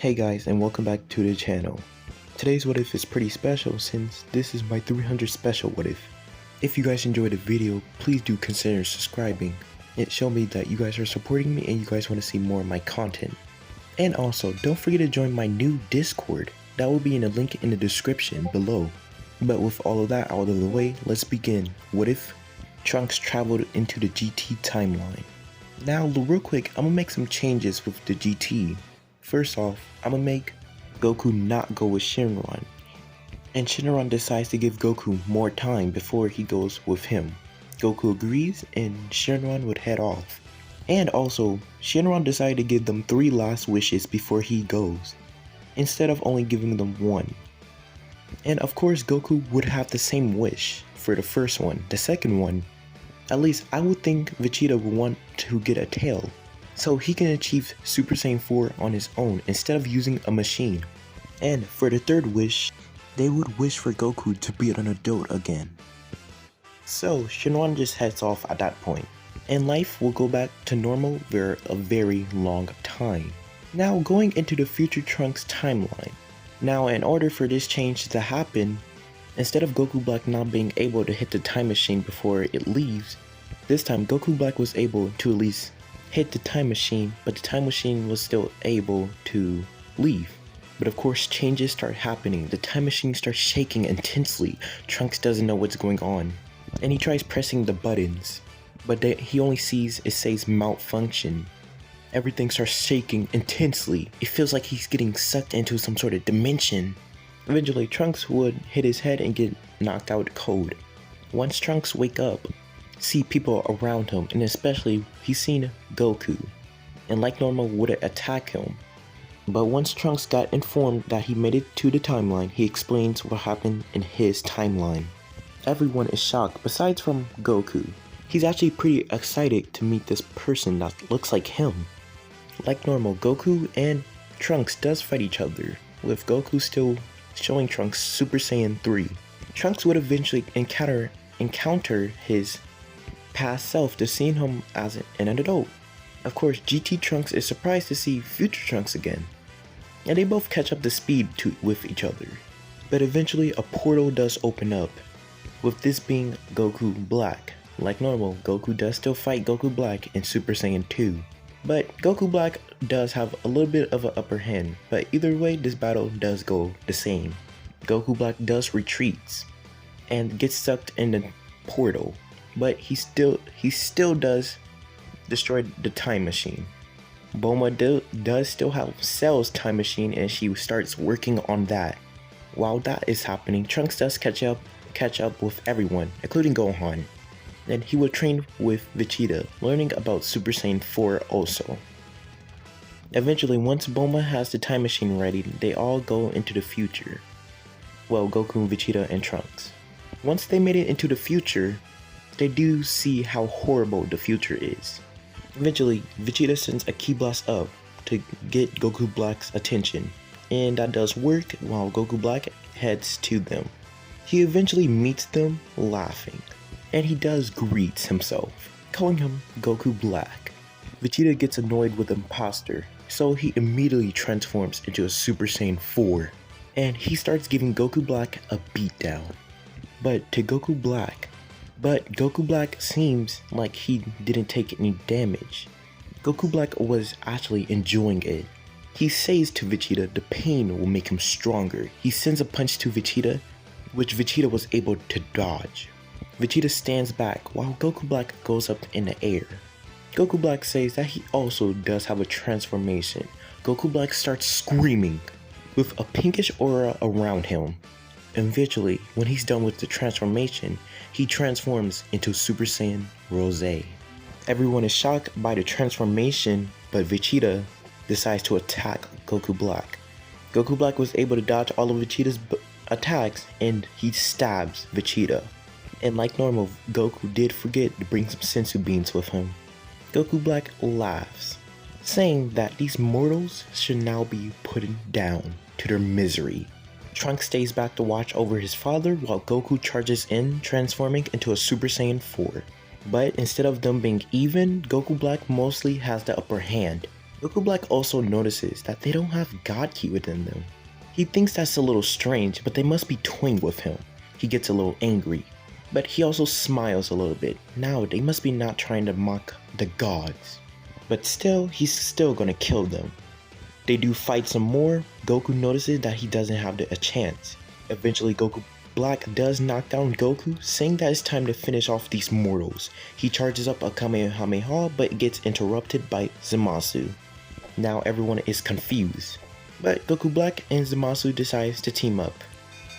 Hey guys, and welcome back to the channel. Today's what if is pretty special since this is my 300 special what if. If you guys enjoyed the video, please do consider subscribing. It showed me that you guys are supporting me and you guys want to see more of my content. And also, don't forget to join my new Discord. That will be in a link in the description below. But with all of that out of the way, let's begin. What if Trunks traveled into the GT timeline? Now, real quick, I'm gonna make some changes with the GT. First off, I'm gonna make Goku not go with Shenron. And Shenron decides to give Goku more time before he goes with him. Goku agrees and Shenron would head off. And also, Shenron decided to give them 3 last wishes before he goes, instead of only giving them 1. And of course Goku would have the same wish for the first one. The second one, at least I would think Vegeta would want to get a tail, so he can achieve Super Saiyan 4 on his own instead of using a machine. And for the third wish, they would wish for Goku to be an adult again. So Shenron just heads off at that point, and life will go back to normal for a very long time. Now going into the future Trunks timeline. Now in order for this change to happen, instead of Goku Black not being able to hit the time machine before it leaves, this time Goku Black was able to at least hit the time machine, but the time machine was still able to leave. But of course changes start happening. The time machine starts shaking intensely. Trunks doesn't know what's going on, and he tries pressing the buttons, but he only sees it says malfunction. Everything starts shaking intensely. It feels like he's getting sucked into some sort of dimension. Eventually Trunks would hit his head and get knocked out cold. Once Trunks wake up, see people around him, and especially he's seen Goku, and like normal would attack him. But once Trunks got informed that he made it to the timeline, he explains what happened in his timeline. Everyone is shocked besides from Goku. He's actually pretty excited to meet this person that looks like him. Like normal, Goku and Trunks does fight each other, with Goku still showing Trunks Super Saiyan 3. Trunks would eventually encounter his past self to seeing him as an adult. Of course, GT Trunks is surprised to see future Trunks again, and they both catch up to speed with each other. But eventually a portal does open up, with this being Goku Black. Like normal, Goku does still fight Goku Black in Super Saiyan 2. But Goku Black does have a little bit of an upper hand, but either way this battle does go the same. Goku Black does retreats and gets sucked in the portal, but he still does destroy the time machine. Bulma does still have Cell's time machine, and she starts working on that. While that is happening, Trunks does catch up with everyone, including Gohan. Then he will train with Vegeta, learning about Super Saiyan 4 also. Eventually, once Bulma has the time machine ready, they all go into the future. Well, Goku, Vegeta, and Trunks. Once they made it into the future, they do see how horrible the future is. Eventually, Vegeta sends a Ki Blast up to get Goku Black's attention, and that does work while Goku Black heads to them. He eventually meets them laughing, and he does greets himself, calling him Goku Black. Vegeta gets annoyed with Imposter, so he immediately transforms into a Super Saiyan 4, and he starts giving Goku Black a beatdown. But Goku Black seems like he didn't take any damage. Goku Black was actually enjoying it. He says to Vegeta the pain will make him stronger. He sends a punch to Vegeta, which Vegeta was able to dodge. Vegeta stands back while Goku Black goes up in the air. Goku Black says that he also does have a transformation. Goku Black starts screaming with a pinkish aura around him. Eventually, when he's done with the transformation, he transforms into Super Saiyan Rose. Everyone is shocked by the transformation, but Vegeta decides to attack Goku Black. Goku Black was able to dodge all of Vegeta's attacks, and he stabs Vegeta. And like normal, Goku did forget to bring some senzu beans with him. Goku Black laughs, saying that these mortals should now be put down to their misery. Trunks stays back to watch over his father while Goku charges in, transforming into a Super Saiyan 4. But instead of them being even, Goku Black mostly has the upper hand. Goku Black also notices that they don't have God Ki within them. He thinks that's a little strange, but they must be toying with him. He gets a little angry, but he also smiles a little bit. Now they must be not trying to mock the gods. But still, he's still gonna kill them. They do fight some more. Goku notices that he doesn't have a chance. Eventually Goku Black does knock down Goku, saying that it's time to finish off these mortals. He charges up a Kamehameha, but gets interrupted by Zamasu. Now everyone is confused, but Goku Black and Zamasu decides to team up.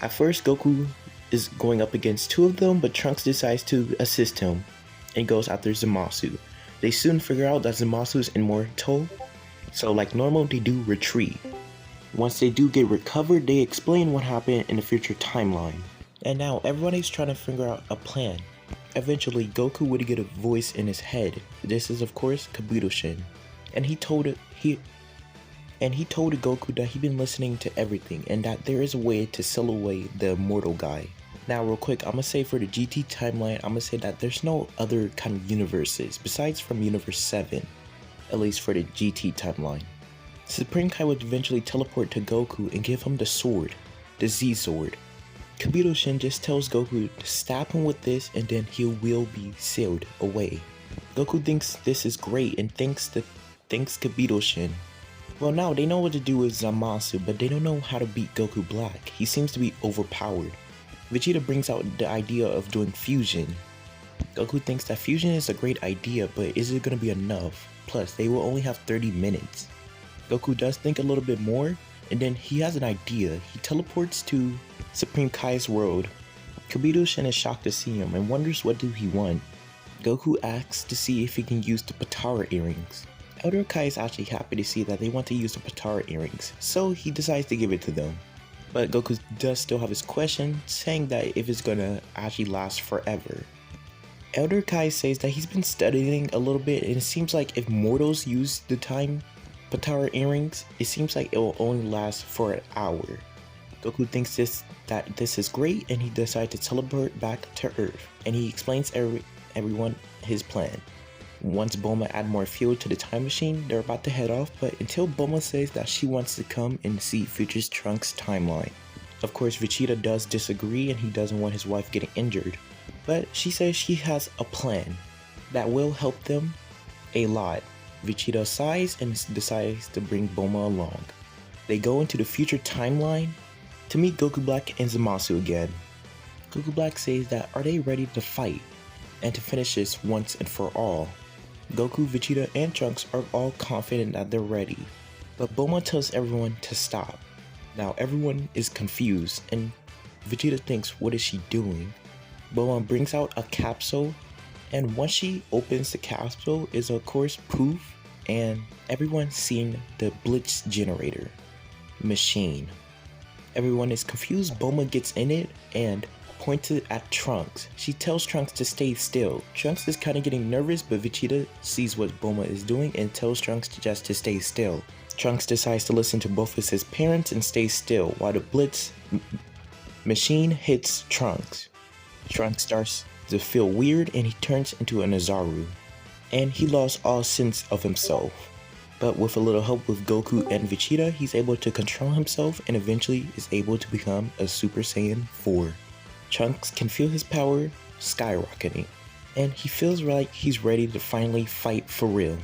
At first Goku is going up against two of them, but Trunks decides to assist him and goes after Zamasu. They soon figure out that Zamasu is immortal, so like normal they do retreat. Once they do get recovered, they explain what happened in the future timeline. And now everybody's trying to figure out a plan. Eventually Goku would get a voice in his head. This is of course Kabuto-shin. And he told Goku that he'd been listening to everything and that there is a way to seal away the immortal guy. Now real quick, I'm gonna say for the GT timeline, I'm gonna say that there's no other kind of universes besides from Universe 7, at least for the GT timeline. Supreme Kai would eventually teleport to Goku and give him the sword, the Z sword. Kabuto-shin just tells Goku to stab him with this and then he will be sealed away. Goku thinks this is great and thanks Kabuto-shin. Well, now they know what to do with Zamasu, but they don't know how to beat Goku Black. He seems to be overpowered. Vegeta brings out the idea of doing fusion. Goku thinks that fusion is a great idea, but is it going to be enough? Plus, they will only have 30 minutes. Goku does think a little bit more, and then he has an idea. He teleports to Supreme Kai's world. Kabuto-shin is shocked to see him and wonders what do he want. Goku asks to see if he can use the Potara earrings. Elder Kai is actually happy to see that they want to use the Potara earrings, so he decides to give it to them. But Goku does still have his question, saying that if it's gonna actually last forever. Elder Kai says that he's been studying a little bit and it seems like if mortals use the time Potara earrings, it seems like it will only last for an hour. Goku thinks that this is great and he decides to teleport back to Earth, and he explains everyone his plan. Once Bulma add more fuel to the time machine, they're about to head off, but until Bulma says that she wants to come and see future Trunks' timeline. Of course, Vegeta does disagree and he doesn't want his wife getting injured, but she says she has a plan that will help them a lot. Vegeta sighs and decides to bring Bulma along. They go into the future timeline to meet Goku Black and Zamasu again. Goku Black says that are they ready to fight and to finish this once and for all. Goku, Vegeta, and Trunks are all confident that they're ready, but Bulma tells everyone to stop. Now everyone is confused and Vegeta thinks, what is she doing? Bulma brings out a capsule, and once she opens the capsule is of course poof, and everyone's seen the Blitz generator machine. Everyone is confused. Bulma gets in it and points it at Trunks. She tells Trunks to stay still. Trunks is kind of getting nervous, but Vegeta sees what Bulma is doing and tells Trunks to stay still. Trunks decides to listen to both of his parents and stay still while the Blitz machine hits Trunks. Trunks starts to feel weird and he turns into an Azaru, and he lost all sense of himself. But with a little help with Goku and Vegeta, he's able to control himself and eventually is able to become a Super Saiyan 4. Trunks can feel his power skyrocketing, and he feels like he's ready to finally fight for real.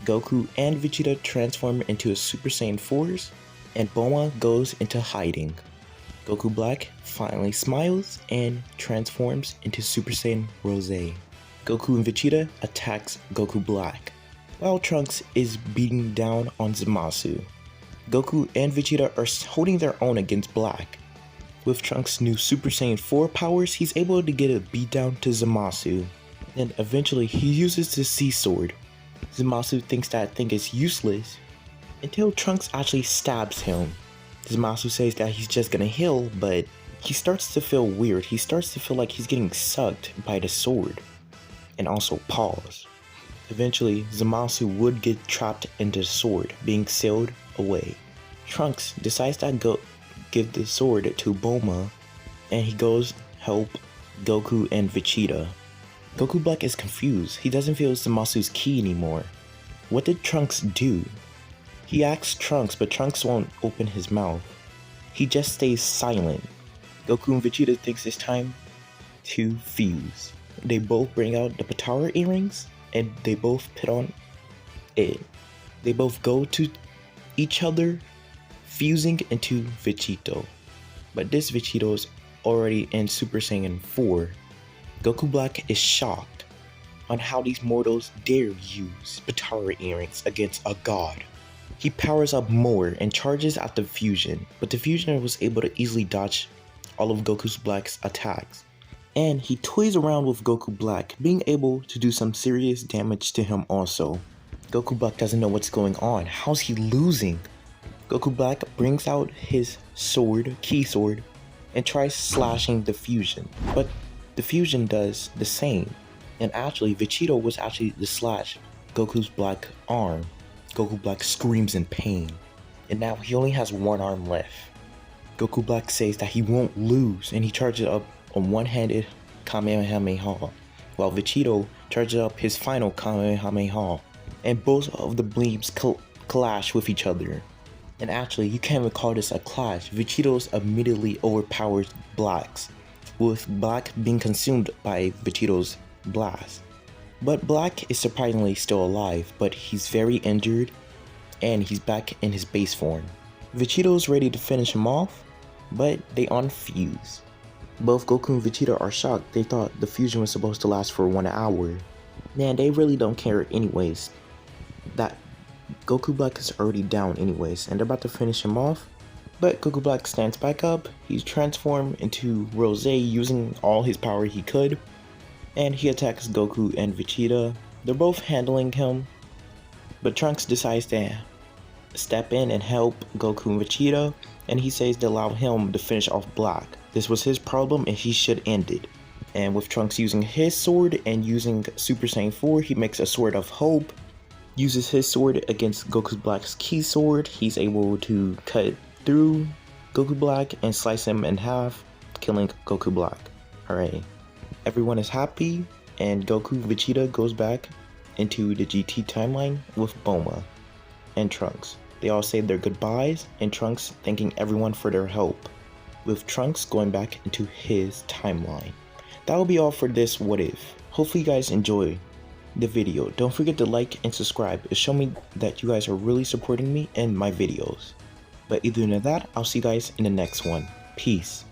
Goku and Vegeta transform into a Super Saiyan 4s, and Bulma goes into hiding. Goku Black finally smiles and transforms into Super Saiyan Rose. Goku and Vegeta attacks Goku Black, while Trunks is beating down on Zamasu. Goku and Vegeta are holding their own against Black. With Trunks' new Super Saiyan 4 powers, he's able to get a beatdown to Zamasu. Then eventually he uses the Sea Sword. Zamasu thinks that thing is useless until Trunks actually stabs him. Zamasu says that he's just gonna heal, but he starts to feel weird. He starts to feel like he's getting sucked by the sword, and also pause. Eventually, Zamasu would get trapped in the sword, being sealed away. Trunks decides to give the sword to Bulma, and he goes help Goku and Vegeta. Goku Black is confused. He doesn't feel Zamasu's ki anymore. What did Trunks do? He asks Trunks, but Trunks won't open his mouth. He just stays silent. Goku and Vegeta thinks it's time to fuse. They both bring out the Potara earrings and they both put on it. They both go to each other, fusing into Vegito. But this Vegito is already in Super Saiyan 4. Goku Black is shocked on how these mortals dare use Potara earrings against a god. He powers up more and charges at the fusion, but the fusion was able to easily dodge all of Goku Black's attacks. And he toys around with Goku Black, being able to do some serious damage to him also. Goku Black doesn't know what's going on. How's he losing? Goku Black brings out his sword, key sword, and tries slashing the fusion. But the fusion does the same. And actually, Vegito was actually to slash Goku's black arm. Goku Black screams in pain. And now he only has one arm left. Goku Black says that he won't lose, and he charges up a one-handed Kamehameha, while Vegito charges up his final Kamehameha. And both of the bleeps clash with each other. And actually, you can't even call this a clash. Vegito's immediately overpowers Black's, with Black being consumed by Vegito's blast. But Black is surprisingly still alive, but he's very injured, and he's back in his base form. Vegito's ready to finish him off, but they unfuse. Both Goku and Vegeta are shocked. They thought the fusion was supposed to last for 1 hour. Man, they really don't care anyways. That Goku Black is already down anyways, and they're about to finish him off. But Goku Black stands back up. He's transformed into Rose using all his power he could. And he attacks Goku and Vegeta. They're both handling him. But Trunks decides to step in and help Goku and Vegeta. And he says to allow him to finish off Black. This was his problem and he should end it. And with Trunks using his sword and using Super Saiyan 4, he makes a Sword of Hope. Uses his sword against Goku Black's key sword. He's able to cut through Goku Black and slice him in half, killing Goku Black. Alright. Everyone is happy, and Goku Vegeta goes back into the GT timeline with Bulma and Trunks. They all say their goodbyes, and Trunks thanking everyone for their help, with Trunks going back into his timeline. That will be all for this What If. Hopefully you guys enjoy the video. Don't forget to like and subscribe. It shows me that you guys are really supporting me and my videos. But other than that, I'll see you guys in the next one. Peace.